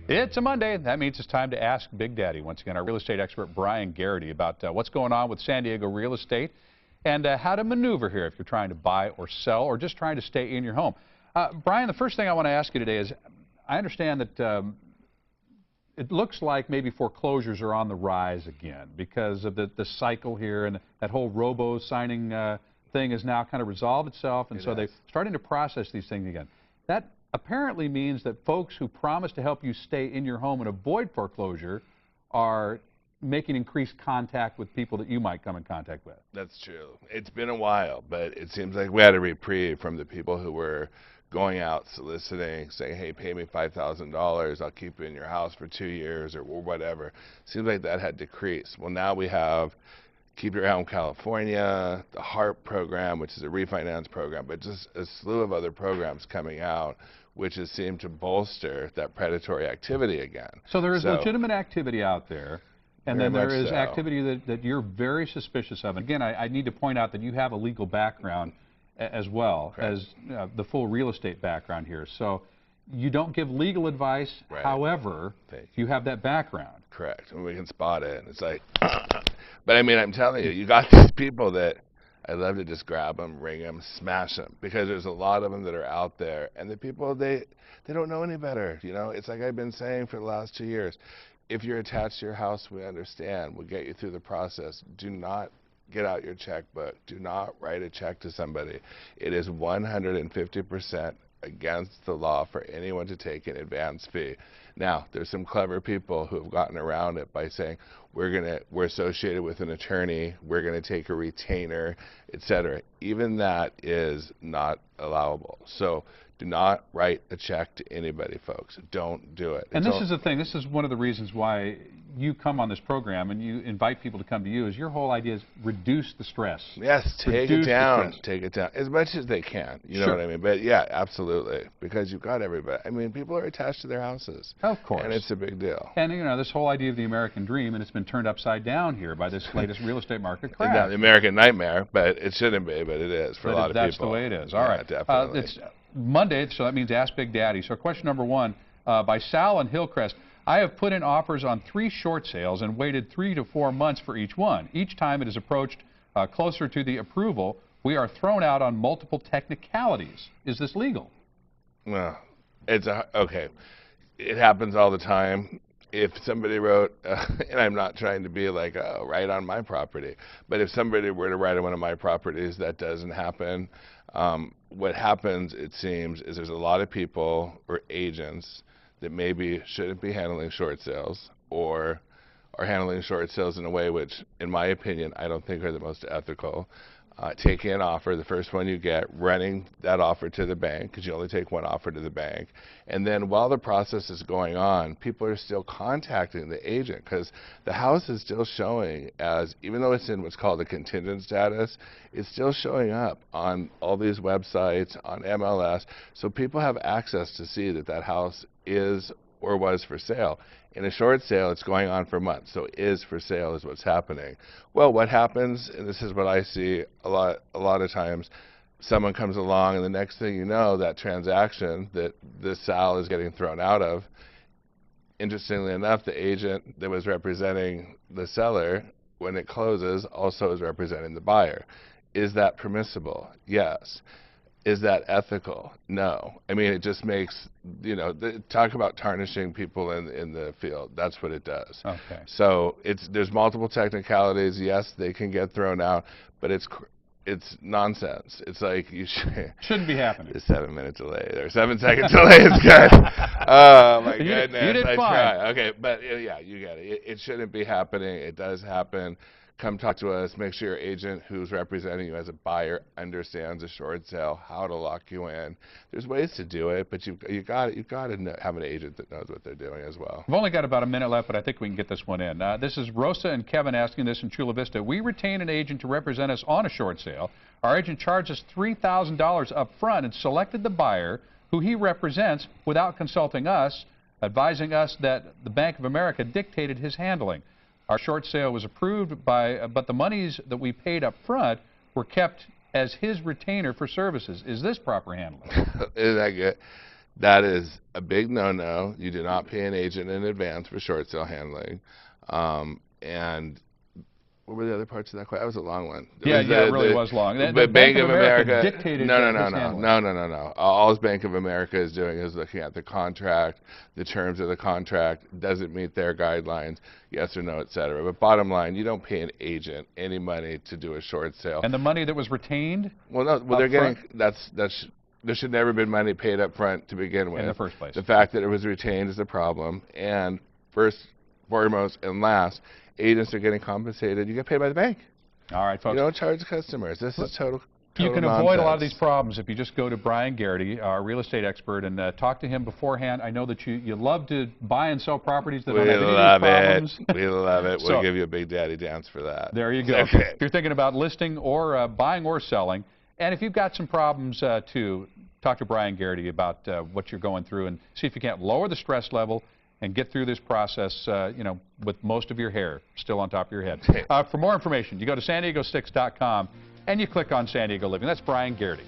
It's a Monday. That means it's time to ask Big Daddy. Once again, our real estate expert, Bryan Garrity, about what's going on with San Diego real estate and how to maneuver here if you're trying to buy or sell or just trying to stay in your home. Bryan, the first thing I want to ask you today is, I understand that it looks like maybe foreclosures are on the rise again because of the cycle here, and that whole robo-signing thing has now kind of resolved itself, and so they're starting to process these things again. That apparently means that folks who promise to help you stay in your home and avoid foreclosure are making increased contact with people that you might come in contact with. That's true. It's been a while, but it seems like we had a reprieve from the people who were going out soliciting, saying, hey, pay me $5,000, I'll keep you in your house for 2 years or whatever. Seems like that had decreased. Well, now we have Keep Your Home California, the HART program, which is a refinance program, but just a slew of other programs coming out, which has seemed to bolster that predatory activity again. So there is legitimate activity out there, and then there is so. activity that you're very suspicious of. And again, I need to point out that you have a legal background as well as the full real estate background here. So you don't give legal advice, however, you have that background. Correct. And we can spot it. It's like, but I mean, I'm telling you, you got these people that I love to just grab them, ring them, smash them, because there's a lot of them that are out there, and the people, they don't know any better. You know, it's like I've been saying for the last 2 years. If you're attached to your house, we understand. We'll get you through the process. Do not get out your checkbook. Do not write a check to somebody. It is 150% against the law for anyone to take an advance fee. Now, there's some clever people who have gotten around it by saying, we're associated with an attorney, we're going to take a retainer, etc. Even that is not allowable. So do not write a check to anybody, folks. Don't do it. And this is the thing. This is one of the reasons why you come on this program and you invite people to come to you, is your whole idea is reduce the stress. Yes, take it down. Take it down as much as they can. You know what I mean? But yeah, absolutely. Because you've got everybody. I mean, people are attached to their houses. Of course. And it's a big deal. And, you know, this whole idea of the American dream, and it's been turned upside down here by this latest real estate market crash. Not the American nightmare, but it shouldn't be, but it is for a lot of people. That's the way it is. All right. Definitely. It's Monday, so that means Ask Big Daddy. So question number one, by Sal and Hillcrest. I have put in offers on 3 short sales and waited 3 to 4 months for each one. Each time it is approached closer to the approval, we are thrown out on multiple technicalities. Is this legal? Well, okay. It happens all the time. If somebody wrote, and I'm not trying to be like, right on my property, but if somebody were to write on one of my properties, that doesn't happen. What happens, it seems, is there's a lot of people or agents that maybe shouldn't be handling short sales, or are handling short sales in a way which, in my opinion, I don't think are the most ethical. Taking an offer, the first one you get, running that offer to the bank, because you only take one offer to the bank, and then while the process is going on, people are still contacting the agent, because the house is still showing as, even though it's in what's called a contingent status, it's still showing up on all these websites, on MLS, so people have access to see that that house is or was for sale. In a short sale, it's going on for months, so is for sale is what's happening. Well, what happens, and this is what I see a lot of times, someone comes along and the next thing you know, that transaction that this sale is getting thrown out of, interestingly enough, the agent that was representing the seller, when it closes, also is representing the buyer. Is that permissible? Yes. Is that ethical? No. I mean, it just makes, you know, talk about tarnishing people in the field. That's what it does. Okay. So there's multiple technicalities. Yes, they can get thrown out, but it's nonsense. It's like you shouldn't be happening. The 7-minute delay or 7-second delay is good. Oh my goodness! You did fine. Try. Okay, but yeah, you get it. It shouldn't be happening. It does happen. Come talk to us. Make sure your agent who's representing you as a buyer understands a short sale, how to lock you in. There's ways to do it, but you've got to have an agent that knows what they're doing as well. We've only got about a minute left, but I think we can get this one in. This is Rosa and Kevin asking this in Chula Vista. We retain an agent to represent us on a short sale. Our agent charged us $3,000 up front and selected the buyer who he represents without consulting us, advising us that the Bank of America dictated his handling. Our short sale was approved but the monies that we paid up front were kept as his retainer for services. Is this proper handling? Isn't that good? That is a big no-no. You do not pay an agent in advance for short sale handling. And what were the other parts of that question? That was a long one. Yeah, it really was long. But Bank of America dictated no. his handling. No. All Bank of America is doing is looking at the contract, the terms of the contract, does it meet their guidelines, yes or no, et cetera. But bottom line, you don't pay an agent any money to do a short sale. And the money that was retained? Well, no. Well, they're getting there should never have been money paid up front to begin with. In the first place. The fact that it was retained is a problem. And first, foremost, and last, agents are getting compensated. You get paid by the bank. All right, folks. You don't charge customers. This is total You can nonsense. avoid a lot of these problems if you just go to Bryan Garrity, our real estate expert, and talk to him beforehand. I know that you love to buy and sell properties that don't have any of these problems. We love it. So, we'll give you a big daddy dance for that. There you go. Okay. If you're thinking about listing or buying or selling, and if you've got some problems too, talk to Bryan Garrity about what you're going through and see if you can't lower the stress level and get through this process, with most of your hair still on top of your head. For more information, you go to san diego 6.com and you click on San Diego Living. That's Bryan Garrity.